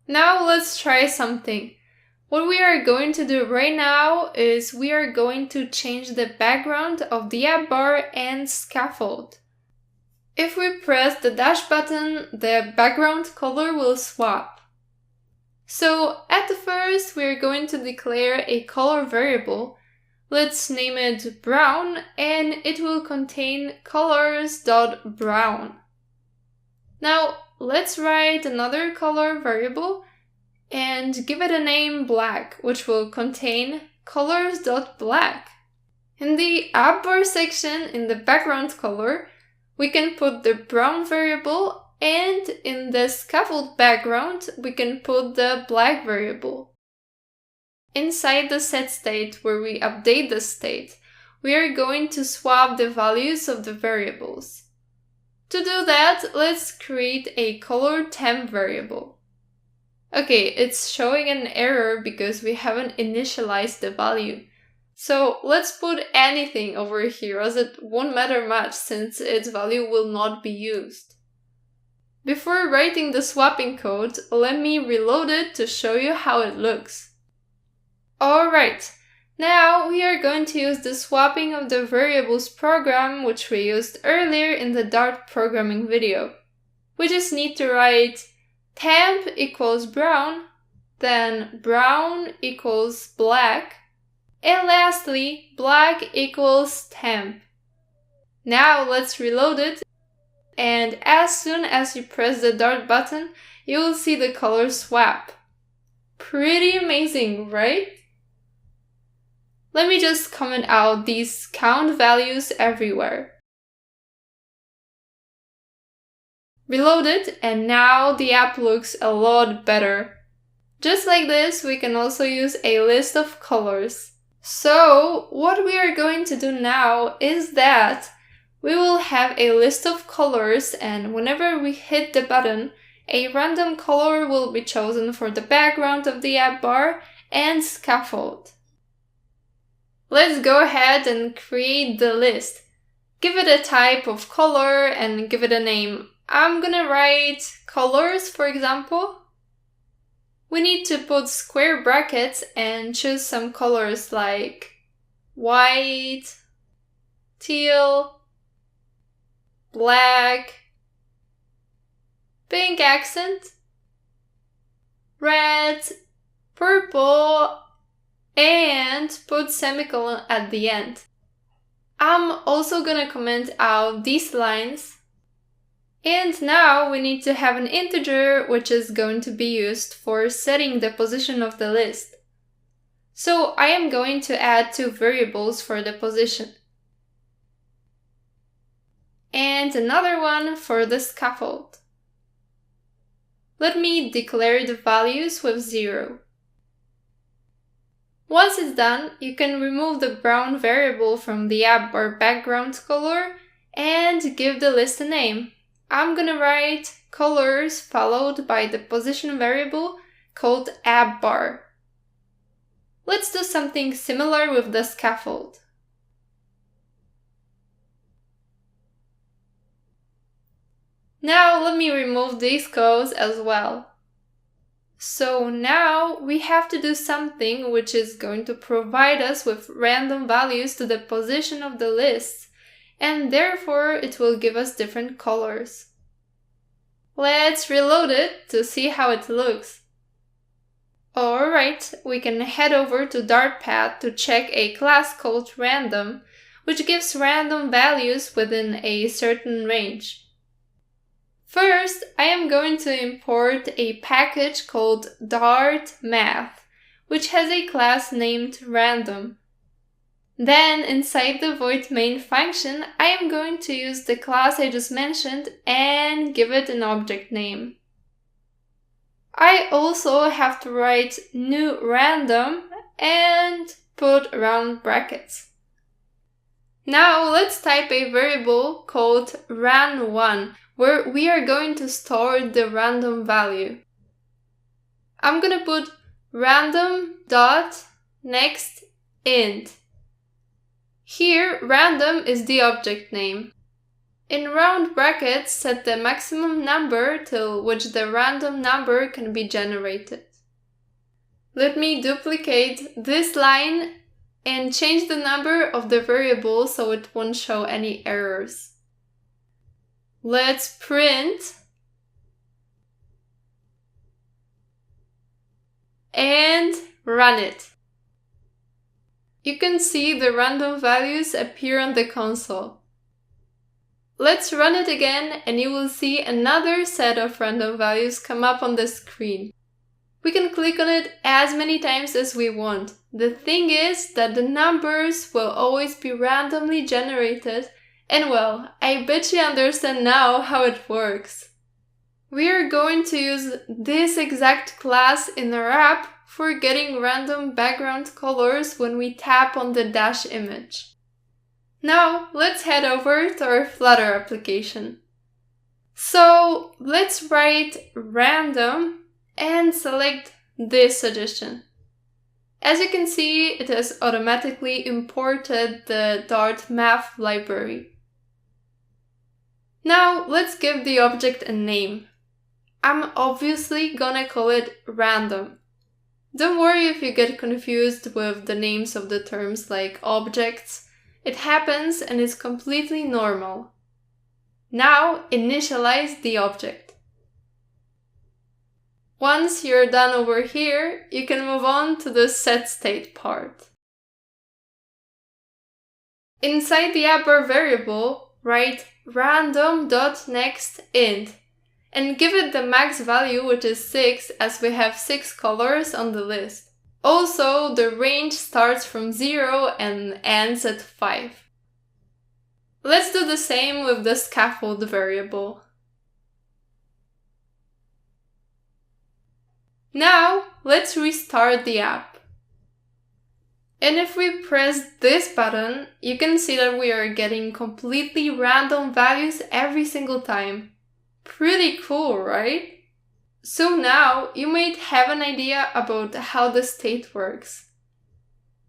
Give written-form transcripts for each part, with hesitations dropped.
Now let's try something. What we are going to do right now is we are going to change the background of the app bar and scaffold. If we press the dash button, the background color will swap. So at first we're going to declare a color variable. Let's name it brown and it will contain colors.brown. Now let's write another color variable and give it a name black, which will contain colors.black. In the app bar section in the background color, we can put the brown variable, and in the scaffold background, we can put the black variable. Inside the set state, where we update the state, we are going to swap the values of the variables. To do that, let's create a color temp variable. Okay, it's showing an error because we haven't initialized the value. So let's put anything over here as it won't matter much since its value will not be used. Before writing the swapping code, let me reload it to show you how it looks. Alright, now we are going to use the swapping of the variables program which we used earlier in the Dart programming video. We just need to write temp equals brown, then brown equals black, and lastly, black equals temp. Now let's reload it, and as soon as you press the Dart button, you will see the color swap. Pretty amazing, right? Let me just comment out these count values everywhere. Reload it, and now the app looks a lot better. Just like this, we can also use a list of colors. So what we are going to do now is that we will have a list of colors, and whenever we hit the button, a random color will be chosen for the background of the app bar and scaffold. Let's go ahead and create the list. Give it a type of color and give it a name. I'm gonna write colors, for example. We need to put square brackets and choose some colors like white, teal, black, pink accent, red, purple, and put semicolon at the end. I'm also gonna comment out these lines. And now we need to have an integer which is going to be used for setting the position of the list. So I am going to add two variables for the position. And another one for the scaffold. Let me declare the values with 0. Once it's done, you can remove the brown variable from the app bar background color and give the list a name. I'm gonna write colors followed by the position variable called app bar. Let's do something similar with the scaffold. Now let me remove these codes as well. So now we have to do something which is going to provide us with random values to the position of the list, and therefore it will give us different colors. Let's reload it to see how it looks. Alright, we can head over to Dartpad to check a class called random, which gives random values within a certain range. First, I am going to import a package called Dart Math, which has a class named random. Then, inside the void main function, I am going to use the class I just mentioned and give it an object name. I also have to write new random and put round brackets. Now let's type a variable called ran1, where we are going to store the random value. I'm gonna put random dot next int. Here, random is the object name. In round brackets, set the maximum number till which the random number can be generated. Let me duplicate this line and change the number of the variable so it won't show any errors. Let's print and run it. You can see the random values appear on the console. Let's run it again and you will see another set of random values come up on the screen. We can click on it as many times as we want. The thing is that the numbers will always be randomly generated, and well, I bet you understand now how it works. We are going to use this exact class in our app for getting random background colors when we tap on the dash image. Now, let's head over to our Flutter application. So, let's write random and select this suggestion. As you can see, it has automatically imported the Dart math library. Now, let's give the object a name. I'm obviously gonna call it random. Don't worry if you get confused with the names of the terms like objects. It happens and is completely normal. Now initialize the object. Once you're done over here, you can move on to the set state part. Inside the appbar variable, write random.nextInt and give it the max value, which is 6, as we have 6 colors on the list. Also, the range starts from 0 and ends at 5. Let's do the same with the scaffold variable. Now, let's restart the app. And if we press this button, you can see that we are getting completely random values every single time. Pretty cool, right? So now you might have an idea about how the state works.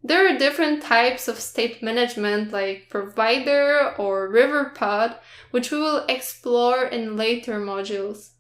There are different types of state management like provider or river pod, which we will explore in later modules.